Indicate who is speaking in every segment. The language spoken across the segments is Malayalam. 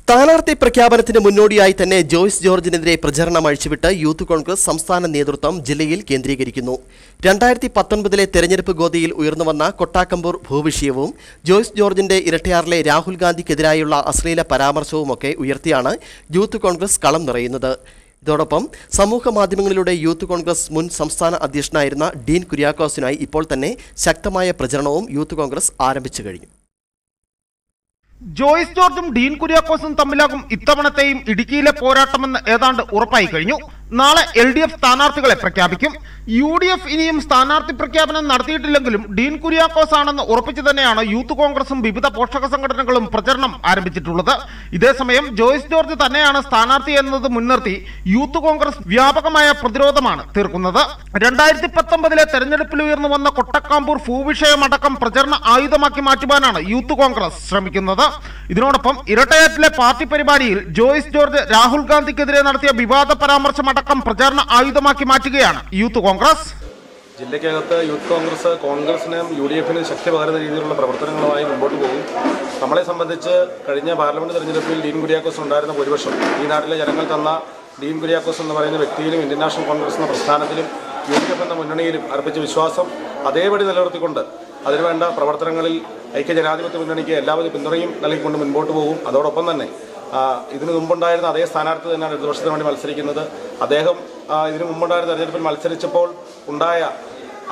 Speaker 1: സ്ഥാനാർത്ഥി പ്രഖ്യാപനത്തിന് മുന്നോടിയായി തന്നെ ജോയ്സ് ജോർജിനെതിരെ പ്രചരണം അഴിച്ചുവിട്ട് യൂത്ത് കോൺഗ്രസ് സംസ്ഥാന നേതൃത്വം ജില്ലയിൽ കേന്ദ്രീകരിക്കുന്നു. 2019 തെരഞ്ഞെടുപ്പ് ഗോതിയിൽ ഉയർന്നുവന്ന കൊട്ടാക്കമ്പൂർ ഭൂവിഷയവും ജോയ്സ് ജോർജിന്റെ ഇരട്ടയാറിലെ രാഹുൽ ഗാന്ധിക്കെതിരായുള്ള അശ്ലീല പരാമർശവുമൊക്കെ ഉയർത്തിയാണ് യൂത്ത് കോൺഗ്രസ് കളം നിറയുന്നത്. ഇതോടൊപ്പം സമൂഹ മാധ്യമങ്ങളിലൂടെ യൂത്ത് കോൺഗ്രസ് മുൻ സംസ്ഥാന അധ്യക്ഷനായിരുന്ന ഡീൻ കുര്യാക്കോസിനായി ഇപ്പോൾ തന്നെ ശക്തമായ പ്രചരണവും യൂത്ത് കോൺഗ്രസ് ആരംഭിച്ചു കഴിഞ്ഞു.
Speaker 2: ജോയ്സ് ജോർജും ഡീൻ കുര്യാക്കോസും തമ്മിലാകും ഇത്തവണത്തെയും ഇടുക്കിയിലെ പോരാട്ടമെന്ന് ഏതാണ്ട് ഉറപ്പായി കഴിഞ്ഞു. നാളെ LDF സ്ഥാനാർത്ഥികളെ പ്രഖ്യാപിക്കും. UDF ഇനിയും സ്ഥാനാർത്ഥി പ്രഖ്യാപനം നടത്തിയിട്ടില്ലെങ്കിലും ഡീൻ കുര്യാക്കോസ് ആണെന്ന് ഉറപ്പിച്ചു തന്നെയാണ് യൂത്ത് കോൺഗ്രസും വിവിധ പോഷക സംഘടനകളും പ്രചരണം ആരംഭിച്ചിട്ടുള്ളത്. ഇതേസമയം ജോയ്സ് ജോർജ് തന്നെയാണ് സ്ഥാനാർത്ഥി എന്നത് മുൻനിർത്തി യൂത്ത് കോൺഗ്രസ് വ്യാപകമായ പ്രതിരോധമാണ് തീർക്കുന്നത്. 2019 തെരഞ്ഞെടുപ്പിൽ ഉയർന്നു വന്ന കൊട്ടക്കാമ്പൂർ ഭൂവിഷയമടക്കം പ്രചരണ ആയുധമാക്കി മാറ്റുവാനാണ് യൂത്ത് കോൺഗ്രസ് ശ്രമിക്കുന്നത്. ഇതിനോടൊപ്പം ഇരട്ടയാറ്റിലെ പാർട്ടി പരിപാടിയിൽ ജോയ്സ് ജോർജ് രാഹുൽ ഗാന്ധിക്കെതിരെ നടത്തിയ വിവാദ പരാമർശമടക്കം പ്രചാരണ ആയുധമാക്കി മാറ്റുകയാണ് യൂത്ത് കോൺഗ്രസ്.
Speaker 3: ജില്ലയ്ക്കകത്ത് യൂത്ത് കോൺഗ്രസിനും UDFിനും ശക്തി പകരുന്ന രീതിയിലുള്ള പ്രവർത്തനങ്ങളുമായി മുമ്പോട്ട് പോകും. നമ്മളെ സംബന്ധിച്ച് കഴിഞ്ഞ പാർലമെന്റ് തെരഞ്ഞെടുപ്പിൽ ഡീൻ കുര്യാക്കോസ് ഉണ്ടായിരുന്ന ഭൂരിപക്ഷം ഈ നാട്ടിലെ ജനങ്ങൾ തന്ന ഡീൻ കുര്യാക്കോസ് എന്ന് പറയുന്ന വ്യക്തിയിലും ഇന്ത്യൻ നാഷണൽ കോൺഗ്രസ് എന്ന പ്രസ്ഥാനത്തിലും UDF എന്ന മുന്നണിയിലും അർപ്പിച്ച വിശ്വാസം അതേപടി നിലനിർത്തിക്കൊണ്ട് അതിനുവേണ്ട പ്രവർത്തനങ്ങളിൽ ഐക്യജനാധിപത്യ മുന്നണിക്ക് എല്ലാവരും പിന്തുണയും നൽകിക്കൊണ്ട് മുൻപോട്ട് പോകും. അതോടൊപ്പം തന്നെ ഇതിനു മുമ്പുണ്ടായിരുന്ന അതേ സ്ഥാനാർത്ഥി തന്നെയാണ് ഇടതുപക്ഷത്തിന് വേണ്ടി മത്സരിക്കുന്നത്. അദ്ദേഹം ഇതിനു മുമ്പുണ്ടായിരുന്ന തെരഞ്ഞെടുപ്പിൽ മത്സരിച്ചപ്പോൾ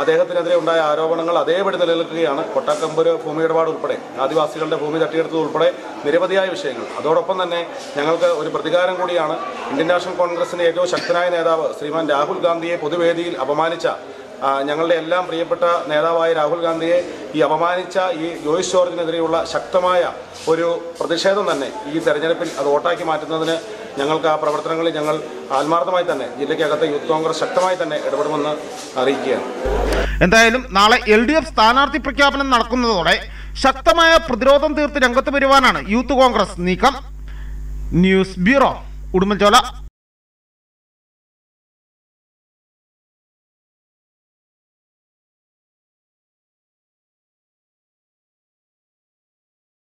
Speaker 3: അദ്ദേഹത്തിനെതിരെ ഉണ്ടായ ആരോപണങ്ങൾ അതേപടി നിലനിൽക്കുകയാണ്. കൊട്ടാക്കമ്പൂർ ഭൂമി ഇടപാട് ഉൾപ്പെടെ ആദിവാസികളുടെ ഭൂമി തട്ടിയെടുത്തത് ഉൾപ്പെടെ നിരവധിയായ വിഷയങ്ങൾ. അതോടൊപ്പം തന്നെ ഞങ്ങൾക്ക് ഒരു പ്രതികാരം കൂടിയാണ്. ഇന്ത്യൻ നാഷണൽ കോൺഗ്രസിന്റെ ഏറ്റവും ശക്തനായ നേതാവ് ശ്രീമാൻ രാഹുൽ ഗാന്ധിയെ പൊതുവേദിയിൽ അപമാനിച്ച ഞങ്ങളുടെ എല്ലാം പ്രിയപ്പെട്ട നേതാവായ രാഹുൽ ഗാന്ധിയെ അപമാനിച്ച ഈ ജോയ്സ് ജോർജിനെതിരെയുള്ള ശക്തമായ ഒരു പ്രതിഷേധം തന്നെ ഈ തെരഞ്ഞെടുപ്പിൽ അത് വോട്ടാക്കി മാറ്റുന്നതിന് ഞങ്ങൾക്ക് ആ പ്രവർത്തനങ്ങളിൽ ഞങ്ങൾ ആത്മാർത്ഥമായി തന്നെ ജില്ലയ്ക്കകത്ത് യൂത്ത് കോൺഗ്രസ് ശക്തമായി തന്നെ ഇടപെടുമെന്ന് അറിയിക്കുകയാണ്.
Speaker 2: എന്തായാലും നാളെ LDF സ്ഥാനാർത്ഥി പ്രഖ്യാപനം നടക്കുന്നതോടെ ശക്തമായ പ്രതിരോധം തീർത്ത് രംഗത്ത് വരുവാനാണ് യൂത്ത് കോൺഗ്രസ് നീക്കം. News bureau, Udumbanchola.